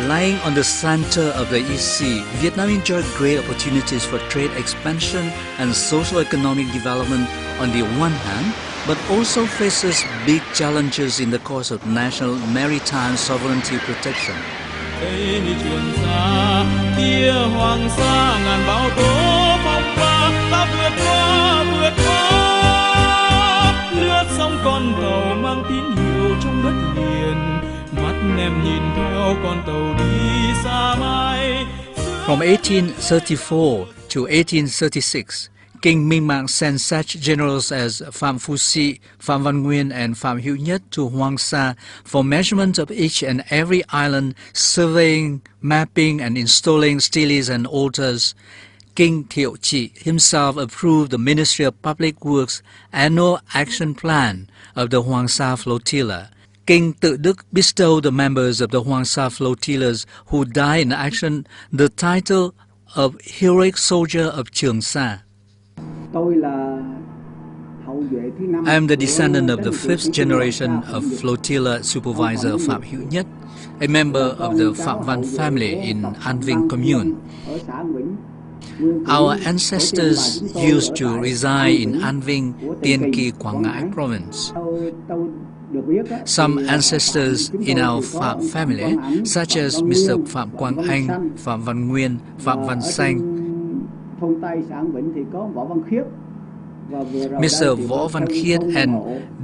Lying on the center of the East Sea, Vietnam enjoyed great opportunities for trade expansion and socio-economic development on the one hand, but also faces big challenges in the course of national maritime sovereignty protection. From 1834 to 1836, King Minh Mang sent such generals as Phạm Phu Si, Phạm Văn Nguyên and Phạm Hữu Nhất to Hoang Sa for measurement of each and every island, surveying, mapping and installing steles and altars. King Thiệu Trị himself approved the Ministry of Public Works annual action plan of the Hoang Sa flotilla. King Tự Đức bestowed the members of the Hoang Sa flotillas who died in action the title of Heroic Soldier of Trường Sa. I am the descendant of the fifth generation of flotilla supervisor Phạm Hữu Nhất, a member of the Phạm Văn family in An Vinh commune. Our ancestors used to reside in An Vinh, Tiên Kỳ, Quảng Ngãi province. Some ancestors in our Phạm family, such as Mr. Phạm Quang Anh, Phạm Văn Nguyên, Phạm Văn Xanh, Mr. Võ Văn Khiết and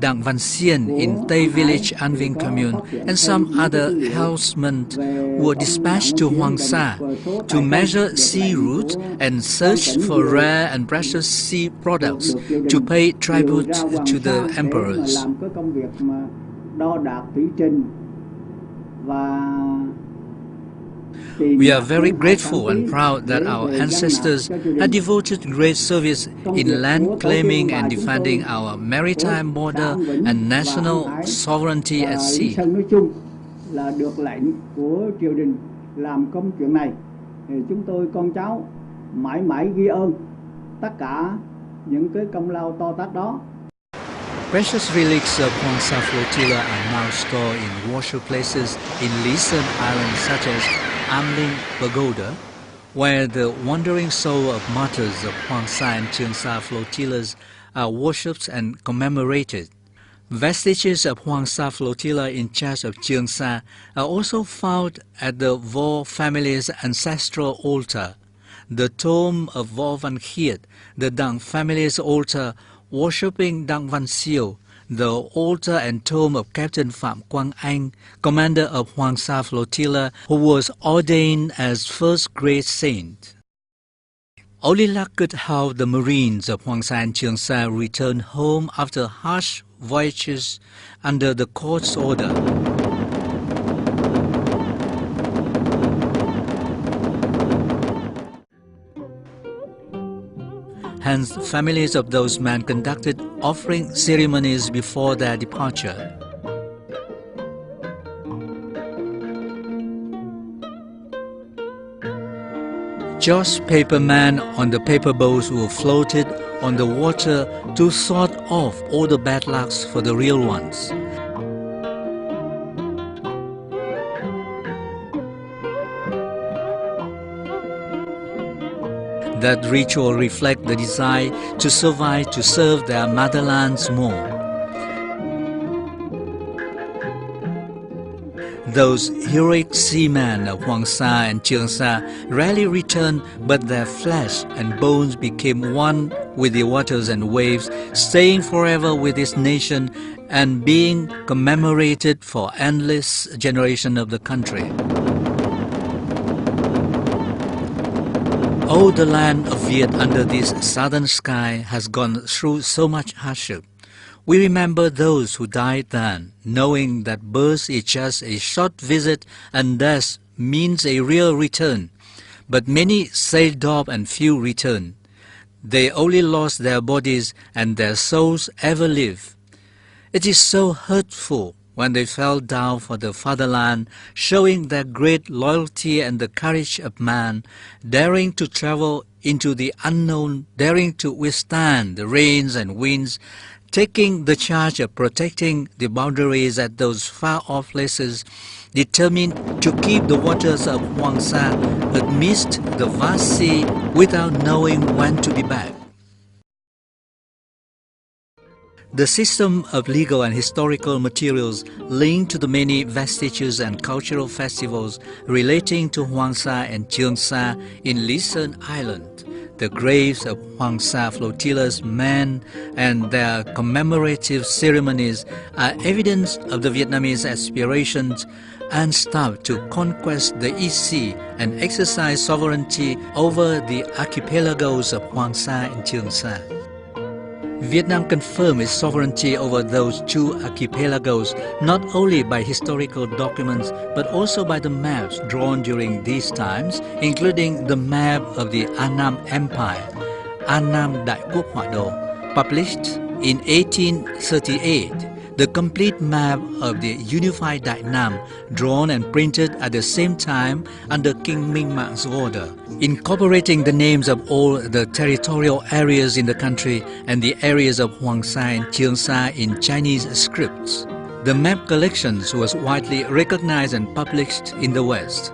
Đặng Văn Xiên in Tây Village, An Vinh commune, and some other helmsmen were dispatched to Hoang Sa to measure sea routes and search for rare and precious sea products to pay tribute to the emperors. We are very grateful and proud that our ancestors had devoted great service in land claiming and defending our maritime border and national sovereignty at sea. Chúng tôi con cháu mãi mãi ghi ơn tất cả những cái công lao to tát đó. Precious relics of Hoang Sa flotilla are now stored in worship places in Lý Sơn Island such as Am Linh Pagoda, where the wandering soul of martyrs of Hoang Sa and Trường Sa flotillas are worshipped and commemorated. Vestiges of Hoang Sa flotilla in charge of Trường Sa are also found at the Vo family's ancestral altar, the tomb of Võ Văn Khiết, the Đặng family's altar worshipping Đặng Văn Siêu, the altar and tomb of Captain Phạm Quang Anh, commander of Hoang Sa flotilla, who was ordained as first great saint. Only luck could help the Marines of Hoang Sa and Trường Sa return home after harsh voyages under the court's order. Hence, families of those men conducted offering ceremonies before their departure. Just paper men on the paper boats were floated on the water to sort off all the bad lucks for the real ones. That ritual reflects the desire to survive, to serve their motherlands more. Those heroic seamen of Hoang Sa and Trường Sa rarely returned, but their flesh and bones became one with the waters and waves, staying forever with this nation and being commemorated for endless generations of the country. Oh, the land of Viet under this southern sky has gone through so much hardship. We remember those who died then, knowing that birth is just a short visit and death means a real return. But many sailed off and few returned. They only lost their bodies and their souls ever live. It is so hurtful when they fell down for the fatherland, showing their great loyalty and the courage of man, daring to travel into the unknown, daring to withstand the rains and winds, taking the charge of protecting the boundaries at those far-off places, determined to keep the waters of Hoang Sa amidst the vast sea without knowing when to be back. The system of legal and historical materials linked to the many vestiges and cultural festivals relating to Hoang Sa and Truong Sa in Luzon Island, the graves of Hoang Sa flotilla's men and their commemorative ceremonies are evidence of the Vietnamese aspirations and strive to conquest the East Sea and exercise sovereignty over the archipelagos of Hoang Sa and Truong Sa. Vietnam confirmed its sovereignty over those two archipelagos not only by historical documents but also by the maps drawn during these times, including the map of the Annam Empire, Annam Đại Quốc Họa Đồ, published in 1838, the complete map of the unified Đại Nam, drawn and printed at the same time under King Minh Mãng's order, incorporating the names of all the territorial areas in the country and the areas of Hoang Sa and Truong Sa in Chinese scripts. The map collections was widely recognized and published in the West.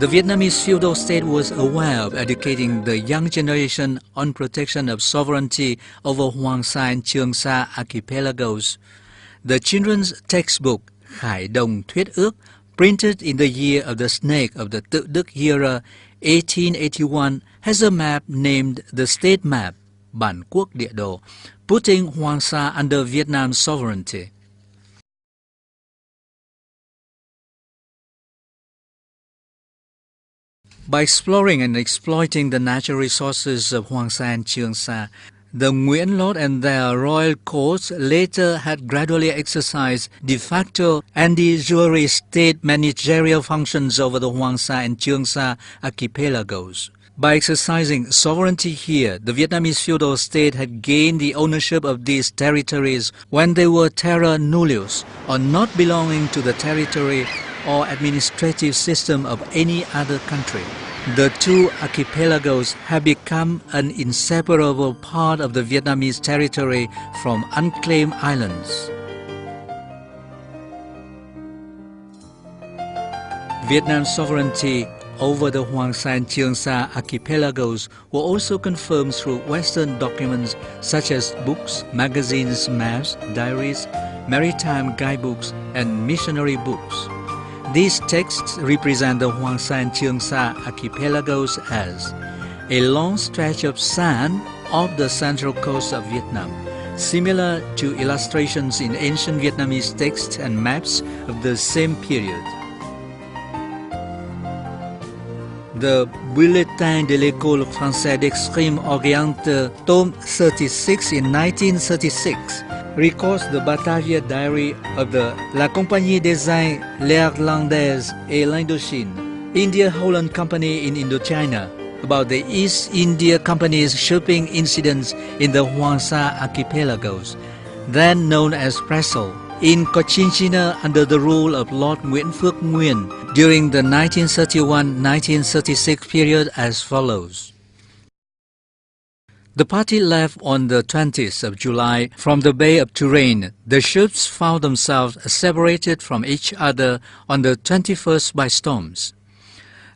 The Vietnamese feudal state was aware of educating the young generation on protection of sovereignty over Hoang Sa and Truong Sa archipelagos. The children's textbook Khải Đồng Thuyết Ước, printed in the year of the snake of the Tự Đức era 1881, has a map named the State Map, Bản Quốc Địa Đồ, putting Hoang Sa under Vietnam's sovereignty. By exploring and exploiting the natural resources of Hoang Sa and Truong Sa, the Nguyen Lot and their royal courts later had gradually exercised de facto and de jure state managerial functions over the Hoang Sa and Truong Sa archipelagos. By exercising sovereignty here, the Vietnamese feudal state had gained the ownership of these territories when they were terra nullius, or not belonging to the territory or administrative system of any other country. The two archipelagos have become an inseparable part of the Vietnamese territory from unclaimed islands. Vietnam's sovereignty over the Hoang Sa and Truong Sa archipelagos were also confirmed through Western documents such as books, magazines, maps, diaries, maritime guidebooks, and missionary books. These texts represent the Hoang Sa and Truong Sa archipelagos as a long stretch of sand off the central coast of Vietnam, similar to illustrations in ancient Vietnamese texts and maps of the same period. The Bulletin de l'École française d'Extrême Oriente, tome 36 in 1936, records the Batavia Diary of the La Compagnie des Indes Néerlandaises et l'Indochine, India Holland Company in Indochina, about the East India Company's shipping incidents in the Hoang Sa archipelagos, then known as Pressel, in Cochinchina under the rule of Lord Nguyễn Phước Nguyên during the 1931-1936 period as follows. The party left on the 20th of July from the Bay of Touraine. The ships found themselves separated from each other on the 21st by storms.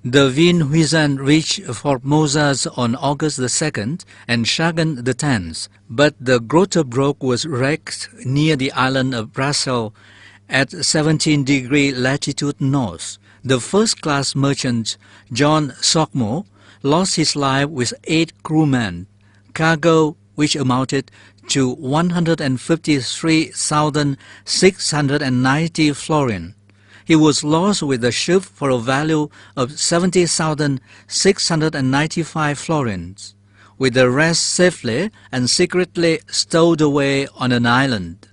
The Vin Huizan reached Formosa on August the 2nd and Chagan the 10th, but the Grotebroek was wrecked near the island of Brassel at 17° latitude north. The first-class merchant, John Sockmore, lost his life with 8 crewmen. Cargo, which amounted to 153,690 florins. He was lost with the ship for a value of 70,695 florins, with the rest safely and secretly stowed away on an island.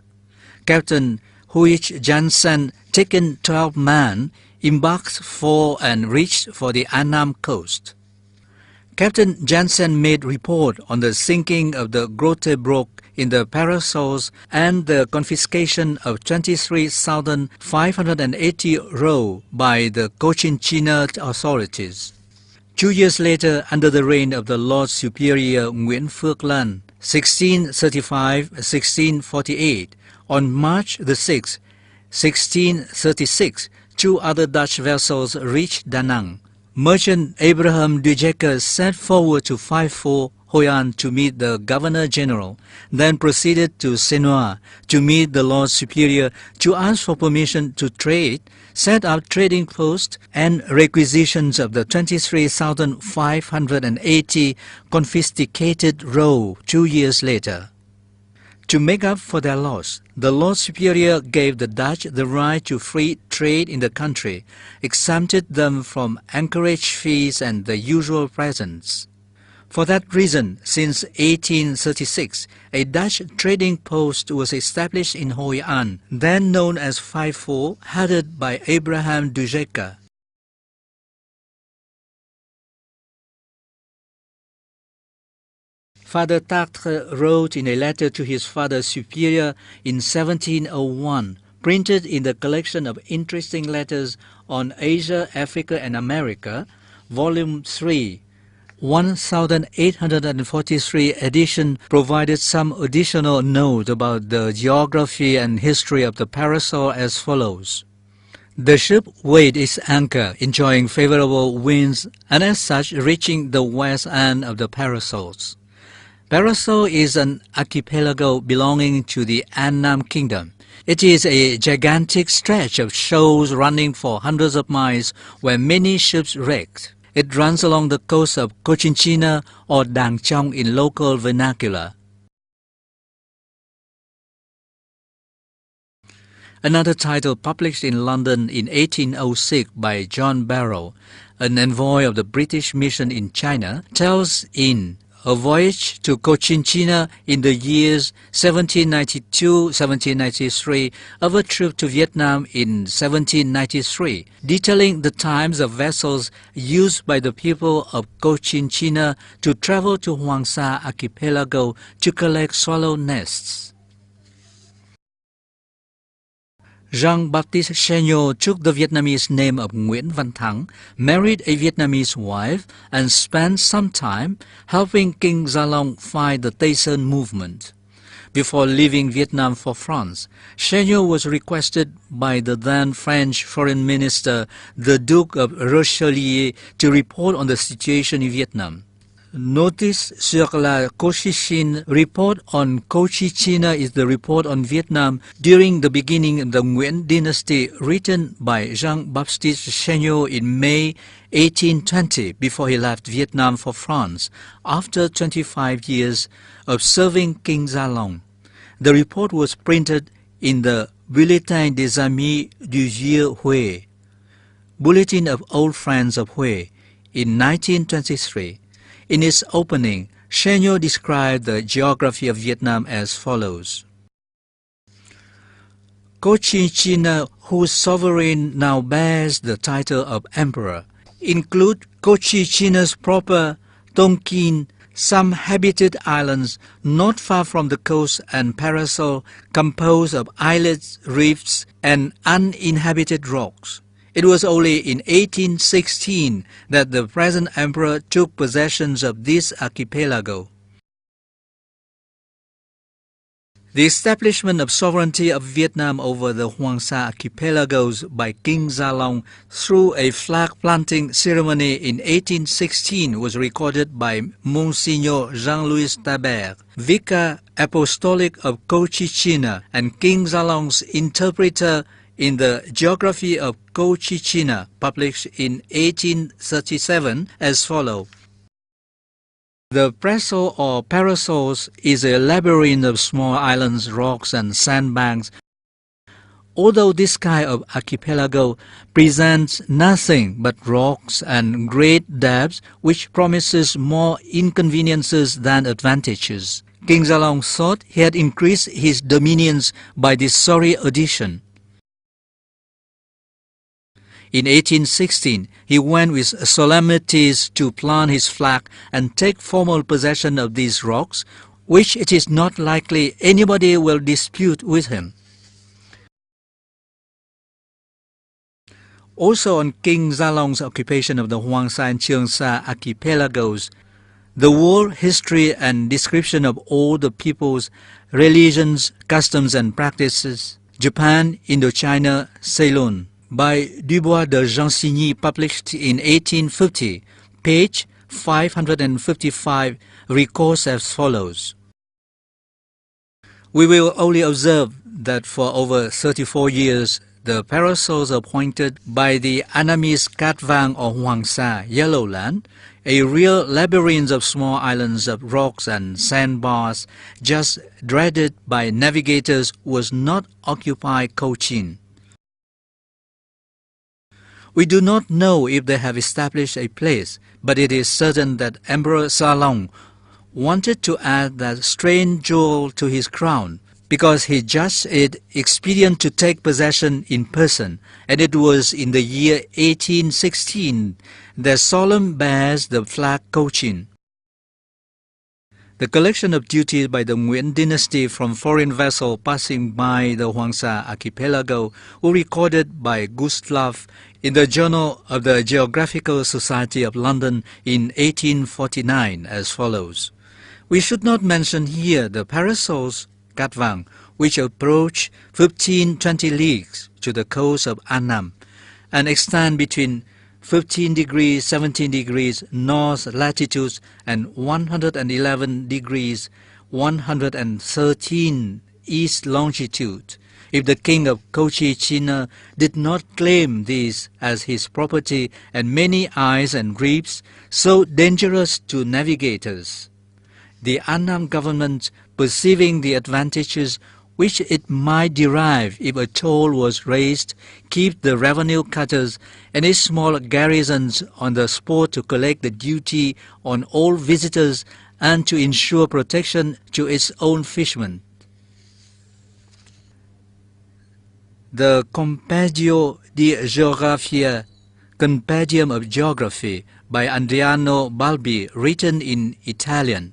Captain Huich Jansen, taking 12 men, embarked for and reached for the Annam coast. Captain Jansen made report on the sinking of the Grotebroek in the Parasols and the confiscation of 23,580 roe by the Cochinchina authorities. 2 years later, under the reign of the Lord Superior Nguyễn Phước Lan, 1635-1648. On March the 6th, 1636, two other Dutch vessels reached Da Nang. Merchant Abraham de Decker set forward to 54 Hoang to meet the Governor-General, then proceeded to Senoia to meet the Lord Superior to ask for permission to trade, set up trading posts and requisitions of the 23,580 confiscated roe 2 years later. To make up for their loss, the Lord Superior gave the Dutch the right to free trade in the country, exempted them from anchorage fees and the usual presents. For that reason, since 1836, a Dutch trading post was established in Hoi An, then known as 54, headed by Abraham de Decker. Father Tartre wrote in a letter to his Father Superior in 1701, printed in the collection of interesting letters on Asia, Africa and America, Volume 3, 1843 edition, provided some additional note about the geography and history of the parasol as follows. The ship weighed its anchor, enjoying favorable winds and as such reaching the west end of the parasols. Parasol is an archipelago belonging to the Annam Kingdom. It is a gigantic stretch of shoals running for hundreds of miles where many ships wrecked. It runs along the coast of Cochinchina or Dang Chong in local vernacular. Another title published in London in 1806 by John Barrow, an envoy of the British mission in China, tells in A Voyage to Cochinchina in the years 1792-1793 of a trip to Vietnam in 1793, detailing the times of vessels used by the people of Cochinchina to travel to Hoang Sa archipelago to collect swallow nests. Jean-Baptiste Chéniaud took the Vietnamese name of Nguyễn Văn Thắng, married a Vietnamese wife, and spent some time helping King Gia fight the Tây Sơn movement. Before leaving Vietnam for France, Chéniaud was requested by the then French Foreign Minister, the Duke of Richelieu, to report on the situation in Vietnam. Notice sur la Cochinchine report on Cochinchina is the report on Vietnam during the beginning of the Nguyen dynasty, written by Jean-Baptiste Chéniaud in May 1820 before he left Vietnam for France after 25 years of serving King Gia Long. The report was printed in the Bulletin des Amis du Vieux Hué, Bulletin of Old Friends of Hué, in 1923. In its opening, Chéniaud described the geography of Vietnam as follows. Cochinchina, whose sovereign now bears the title of emperor, include Cochinchina's proper, Tonkin, some habited islands not far from the coast and parasol composed of islets, reefs, and uninhabited rocks. It was only in 1816 that the present emperor took possession of this archipelago. The establishment of sovereignty of Vietnam over the Hoang Sa archipelagos by King Gia Long through a flag planting ceremony in 1816 was recorded by Monsignor Jean-Louis Tabert, Vicar Apostolic of Cochinchina and King Gia Long's interpreter in the Geography of Cochinchina, published in 1837, as follows. The parasol or parasols is a labyrinth of small islands, rocks and sandbanks. Although this kind of archipelago presents nothing but rocks and great depths which promises more inconveniences than advantages, King Gia Long thought he had increased his dominions by this sorry addition. In 1816, he went with solemnities to plant his flag and take formal possession of these rocks, which it is not likely anybody will dispute with him. Also on King Gia Long's occupation of the Hoang Sa and Cheung Sa archipelagos, The world history and description of all the peoples, religions, customs and practices, Japan, Indochina, Ceylon, by Dubois de Gensigny, published in 1850, page 555, records as follows. We will only observe that for over 34 years, the parasols appointed by the Annamese Cat Vang or Hoang Yellow Land, a real labyrinth of small islands of rocks and sandbars, just dreaded by navigators, was not occupied Cochin. We do not know if they have established a place, but it is certain that Emperor Salong wanted to add that strange jewel to his crown, because he judged it expedient to take possession in person, and it was in the year 1816 that Solomon bears the flag Cochin. The collection of duties by the Nguyen dynasty from foreign vessels passing by the Hoang Sa archipelago were recorded by Gustave in the Journal of the Geographical Society of London in 1849 as follows. We should not mention here the parasols Cat Vang, which approach 15-20 leagues to the coast of Annam and extend between 15 degrees 17 degrees north latitude and 111 degrees 113 east longitude. If the king of Cochin did not claim these as his property and many ice and reefs so dangerous to navigators, the Annam government, perceiving the advantages which it might derive if a toll was raised, keep the revenue cutters and its small garrisons on the spot to collect the duty on all visitors and to ensure protection to its own fishermen. The Compendio di Geografia, Compendium of Geography, by Andriano Balbi, written in Italian,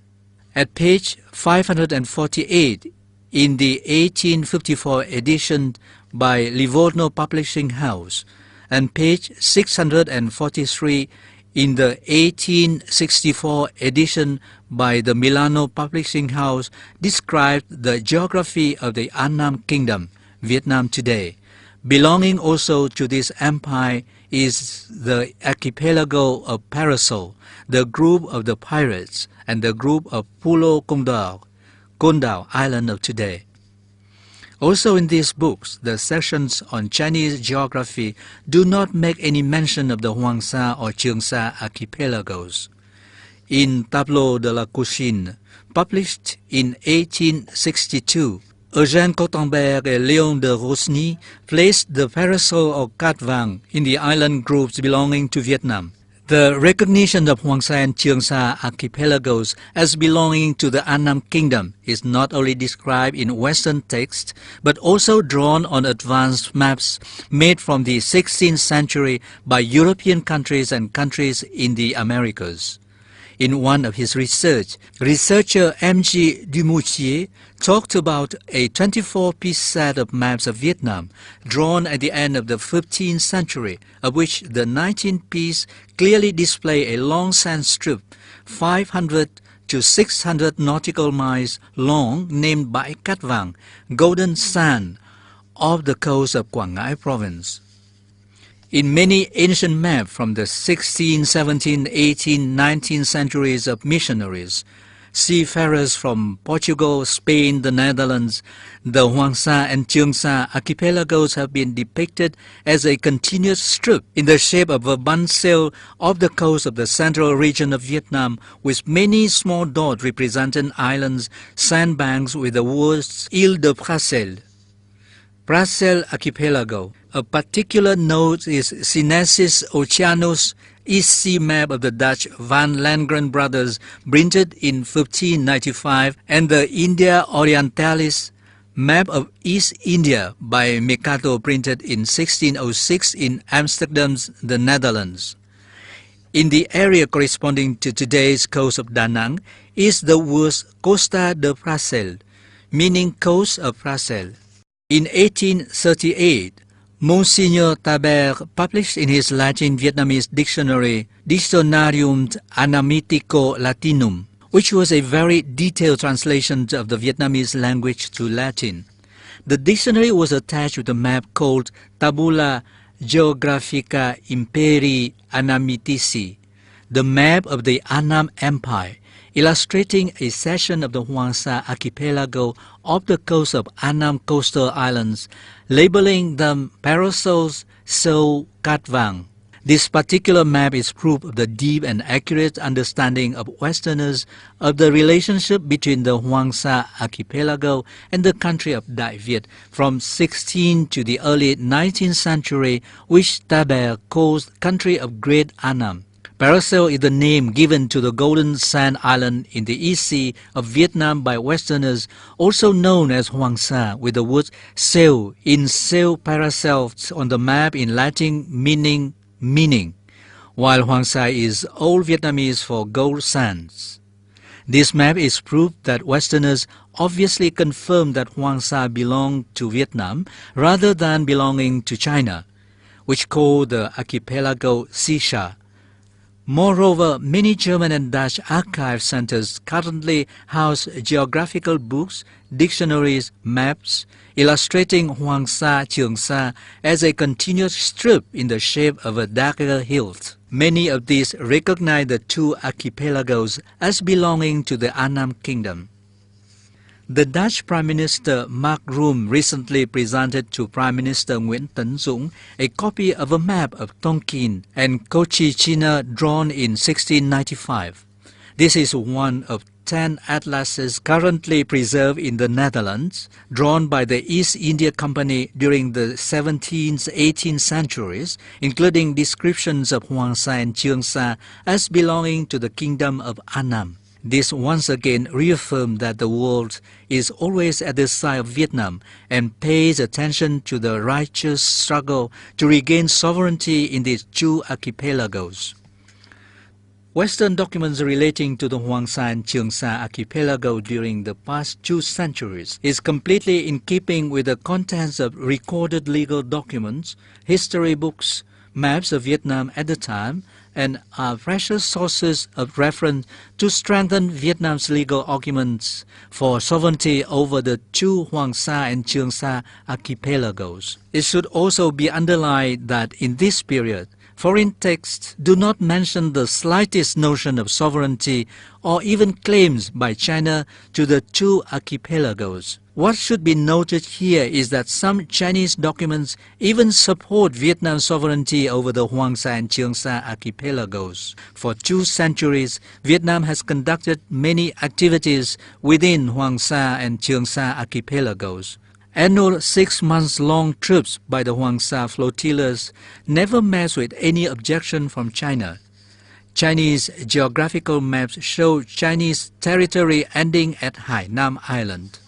at page 548 in the 1854 edition by Livorno Publishing House, and page 643 in the 1864 edition by the Milano Publishing House, described the geography of the Annam Kingdom, Vietnam today. Belonging also to this empire is the archipelago of Parasol, the group of the pirates, and the group of Pulo Condao Island of today. Also in these books, the sections on Chinese geography do not make any mention of the Hoang Sa or Cheung Sa archipelagos. In Tableau de la Cuisine, published in 1862, Eugène Cottenberg and Léon de Rosny placed the parasol or Cat Vang in the island groups belonging to Vietnam. The recognition of Hoang Sa and Cheung Sa archipelagos as belonging to the Annam Kingdom is not only described in Western texts, but also drawn on advanced maps made from the 16th century by European countries and countries in the Americas. In one of his research, researcher M.G. Dumoutier talked about a 24-piece set of maps of Vietnam drawn at the end of the 15th century, of which the 19th piece clearly display a long sand strip 500 to 600 nautical miles long named by Cat Vang, Golden Sand, off the coast of Quảng Ngãi province. In many ancient maps from the 16th, 17th, 18th, 19th centuries of missionaries, seafarers from Portugal, Spain, the Netherlands, the Hoang Sa and Cheung Sa archipelagos have been depicted as a continuous strip in the shape of a bun sail off the coast of the central region of Vietnam, with many small dots representing islands, sandbanks with the words Île de Prassel. Prassel Archipelago. A particular note is Sinensis Oceanus East Sea map of the Dutch Van Landgren brothers, printed in 1595, and the India Orientalis map of East India by Mercator, printed in 1606 in Amsterdam, the Netherlands. In the area corresponding to today's coast of Da Nang is the word Costa de Prassel, meaning coast of Prassel. In 1838, Monsignor Tabert published in his Latin-Vietnamese dictionary Dictionarium Anamitico Latinum, which was a very detailed translation of the Vietnamese language to Latin. The dictionary was attached with a map called Tabula Geographica Imperii Anamitici, the map of the Annam Empire, illustrating a section of the Hoang Sa archipelago off the coast of Annam coastal islands, labeling them Parasols Sâu Cát Vàng. This particular map is proof of the deep and accurate understanding of Westerners of the relationship between the Hoang Sa archipelago and the country of Đại Việt from 16th to the early 19th century, which Tabert calls country of Great Annam. Paracel is the name given to the Golden Sand Island in the East Sea of Vietnam by Westerners, also known as Hoang Sa, with the word Sêu in Sêu Paracel on the map in Latin meaning, while Hoang Sa is Old Vietnamese for gold sands. This map is proof that Westerners obviously confirmed that Hoang Sa belonged to Vietnam rather than belonging to China, which called the archipelago Sisha. Moreover, many German and Dutch archive centers currently house geographical books, dictionaries, maps, illustrating Hoang Sa, Trường Sa as a continuous strip in the shape of a dagger hilt. Many of these recognize the two archipelagos as belonging to the Annam Kingdom. The Dutch Prime Minister Mark Rutte recently presented to Prime Minister Nguyễn Tấn Dũng a copy of a map of Tonkin and Cochinchina drawn in 1695. This is one of 10 atlases currently preserved in the Netherlands, drawn by the East India Company during the 17th, 18th centuries, including descriptions of Hoang Sa and Trường Sa as belonging to the Kingdom of Annam. This once again reaffirmed that the world is always at the side of Vietnam and pays attention to the righteous struggle to regain sovereignty in these two archipelagos. Western documents relating to the Hoang Sa and Trường Sa archipelago during the past 2 centuries is completely in keeping with the contents of recorded legal documents, history books, maps of Vietnam at the time, and are precious sources of reference to strengthen Vietnam's legal arguments for sovereignty over the two Hoang Sa and Trường Sa archipelagos. It should also be underlined that in this period, foreign texts do not mention the slightest notion of sovereignty or even claims by China to the two archipelagos. What should be noted here is that some Chinese documents even support Vietnam's sovereignty over the Hoang Sa and Trường Sa archipelagos. For 2 centuries, Vietnam has conducted many activities within Hoang Sa and Trường Sa archipelagos. Annual 6-month-long trips by the Hoang Sa flotillas never met with any objection from China. Chinese geographical maps show Chinese territory ending at Hainan Island.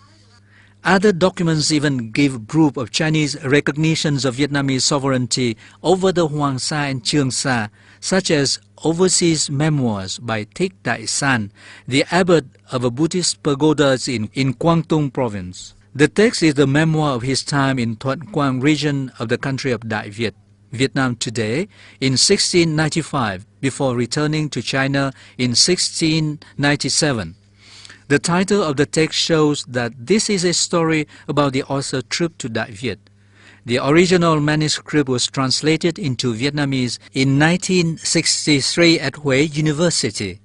Other documents even give proof of Chinese recognitions of Vietnamese sovereignty over the Hoang Sa and Trường Sa, such as overseas memoirs by Thích Đại San, the abbot of a Buddhist pagoda in Quang Tung province. The text is the memoir of his time in Thuận Quang region of the country of Đại Việt, Vietnam today, in 1695, before returning to China in 1697. The title of the text shows that this is a story about the author's trip to Đại Việt. The original manuscript was translated into Vietnamese in 1963 at Huế University.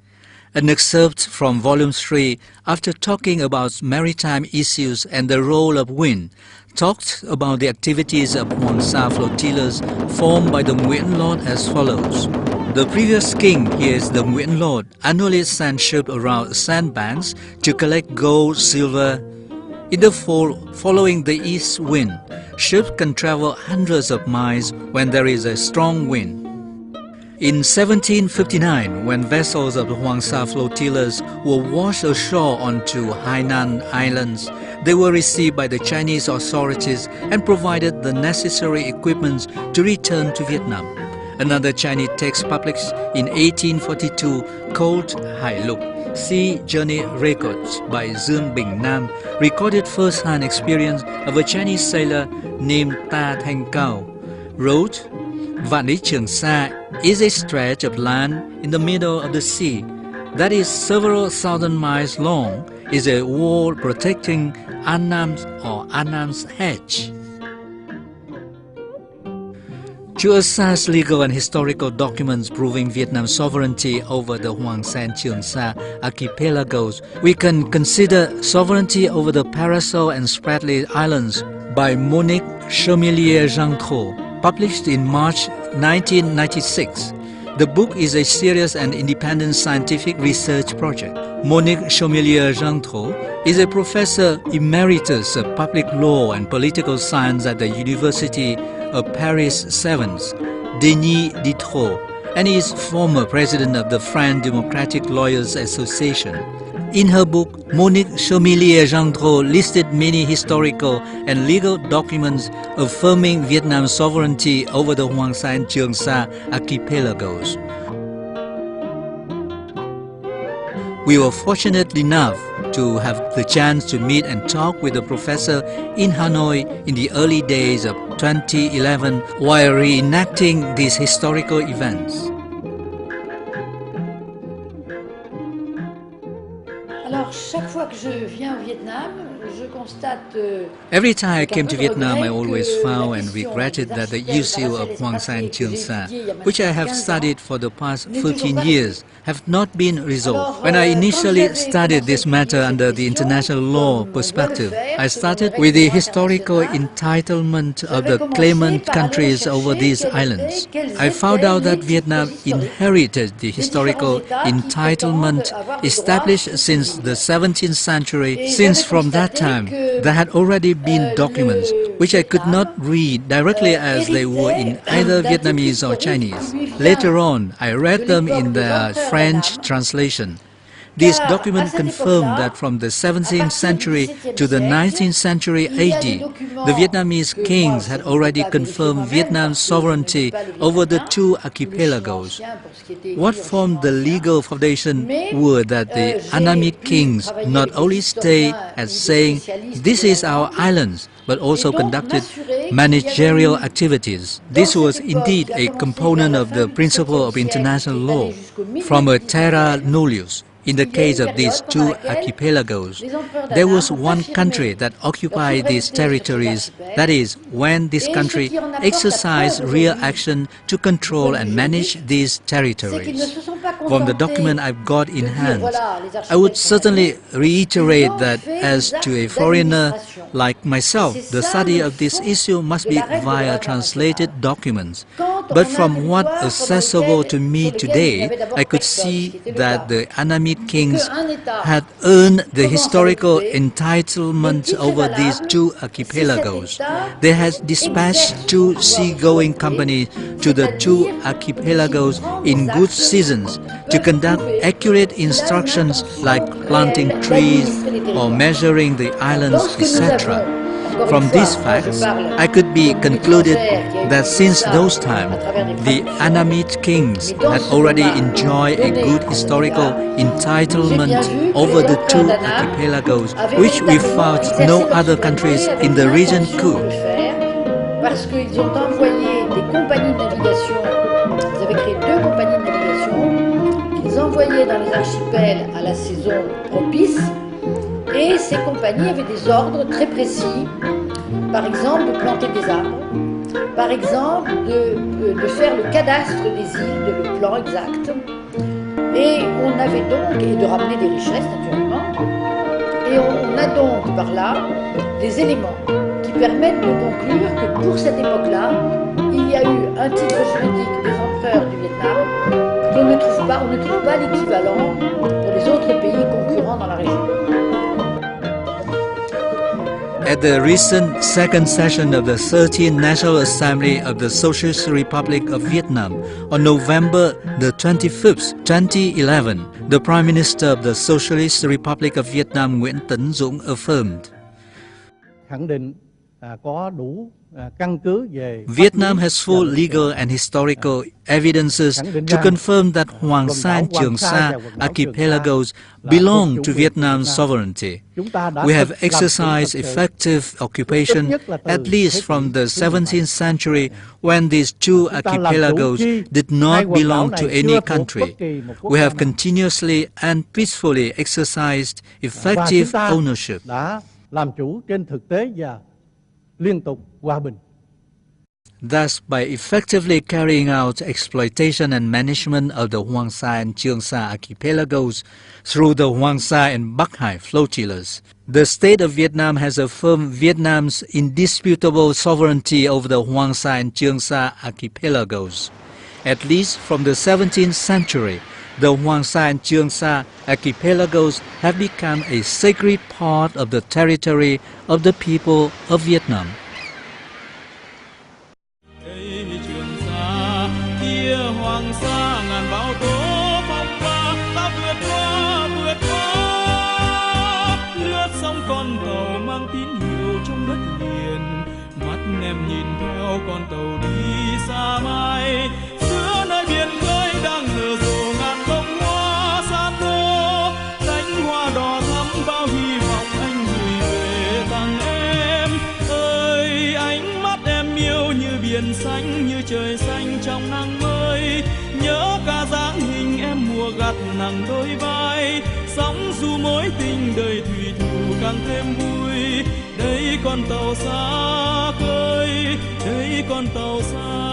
An excerpt from Volume 3, after talking about maritime issues and the role of wind, talked about the activities of Hoang Sa flotillas formed by the Nguyễn Lord as follows. The previous king, here is the Nguyễn Lord, annually sent ships around sandbanks to collect gold, silver. In the fall, following the east wind, ships can travel hundreds of miles when there is a strong wind. In 1759, when vessels of the Hoang Sa flotillas were washed ashore onto Hainan Islands, they were received by the Chinese authorities and provided the necessary equipment to return to Vietnam. Another Chinese text published in 1842 called Hải Lục, Sea Journey Records by Dương Bình Nam recorded first-hand experience of a Chinese sailor named Ta Thanh Cao wrote, Vạn lý Trường Sa is a stretch of land in the middle of the sea that is several thousand miles long, is a wall protecting Annam's or Annam's hedge. To assess legal and historical documents proving Vietnam's sovereignty over the Hoang and Trường Sa archipelagos, we can consider Sovereignty over the Paracel and Spratly Islands by Monique Chemelier-Jean-Tro, published in March 1996. The book is a serious and independent scientific research project. Monique Chemelier-Jean-Tro is a professor emeritus of public law and political science at the University of Paris 7th, Denis Diderot, and is former president of the French Democratic Lawyers Association. In her book, Monique Chemelier-Jean-Tro listed many historical and legal documents affirming Vietnam's sovereignty over the Hoang and Trường Sa archipelagos. We were fortunate enough to have the chance to meet and talk with the professor in Hanoi in the early days of 2011 while reenacting these historical events. Every time I came to Vietnam, I always found and regretted that the issue of Hoang and Trường Sa, which I have studied for the past 13 years, have not been resolved. When I initially studied this matter under the international law perspective, I started with the historical entitlement of the claimant countries over these islands. I found out that Vietnam inherited the historical entitlement established since the 17th century, since from that time there had already been documents which I could not read directly as they were in either Vietnamese or Chinese. Later on, I read them in their French translation. These documents confirm that from the 17th century to the 19th century AD, the Vietnamese kings had already confirmed Vietnam's sovereignty over the two archipelagos. What formed the legal foundation were that the Annamite kings not only stayed as saying, "This is our islands," but also conducted managerial activities. This was indeed a component of the principle of international law, from a terra nullius. In the case of these two archipelagos, there was one country that occupied these territories, that is, when this country exercised real action to control and manage these territories. From the document I've got in hand, I would certainly reiterate that as to a foreigner like myself, the study of this issue must be via translated documents. But from what accessible to me today, I could see that the Annamite kings had earned the historical entitlement over these two archipelagos. They had dispatched two seagoing companies to the two archipelagos in good seasons to conduct accurate instructions like planting trees or measuring the islands, etc. From these facts, I could be concluded that since those times, the Annamite kings had already enjoyed a good historical entitlement over the two archipelagos, which we found no other countries in the region could. Parce qu'ils ont envoyé des compagnies de navigation, ils avaient créé deux compagnies de navigation qu'ils envoyaient dans les archipels à la saison propice. Et ces compagnies avaient des ordres très précis, par exemple de planter des arbres, par exemple de faire le cadastre des îles, de le plan exact. Et on avait donc, et de ramener des richesses naturellement, et on a donc par là des éléments qui permettent de conclure que pour cette époque-là, il y a eu un titre juridique des empereurs du Vietnam qu'on ne trouve pas, on ne trouve pas l'équivalent pour les autres pays concurrents dans la région. At the recent second session of the 13th National Assembly of the Socialist Republic of Vietnam on November the 25th, 2011, the Prime Minister of the Socialist Republic of Vietnam Nguyễn Tấn Dũng affirmed, khẳng định có đủ căn cứ về Vietnam has full legal and historical evidences to confirm that Hoàng Sa and Trường Sa archipelagos belong to Vietnam's sovereignty. We have exercised effective occupation at least from the 17th century when these two archipelagos did not belong to any country. We have continuously and peacefully exercised effective ownership. Làm chủ trên thực tế và liên tục hòa bình. Thus, by effectively carrying out exploitation and management of the Hoang Sa and Trường Sa archipelagos through the Hoang Sa and Bắc Hải flotillas, the state of Vietnam has affirmed Vietnam's indisputable sovereignty over the Hoang Sa and Trường Sa archipelagos. At least from the 17th century, the Hoang Sa and Trường Sa archipelagos have become a sacred part of the territory of the people of Vietnam. Hoàng Sa ngàn bão tố phong ba, ta vượt qua lướt sóng con tàu mang tín hiệu trong đất liền. Mắt em nhìn theo con tàu đi xa mãi, giữa nơi biển khơi đang nở rộ ngàn bông hoa san hô. Cánh hoa đỏ thắm bao hy vọng anh gửi về tặng em. Ơi ánh mắt em yêu như biển xanh, như trời xanh trong nắng mới. Nhớ cả dáng hình em mùa gặt nặng đôi vai, sóng dù mối tình đời thủy thủ càng thêm vui. Đây con tàu xa khơi, đây con tàu xa.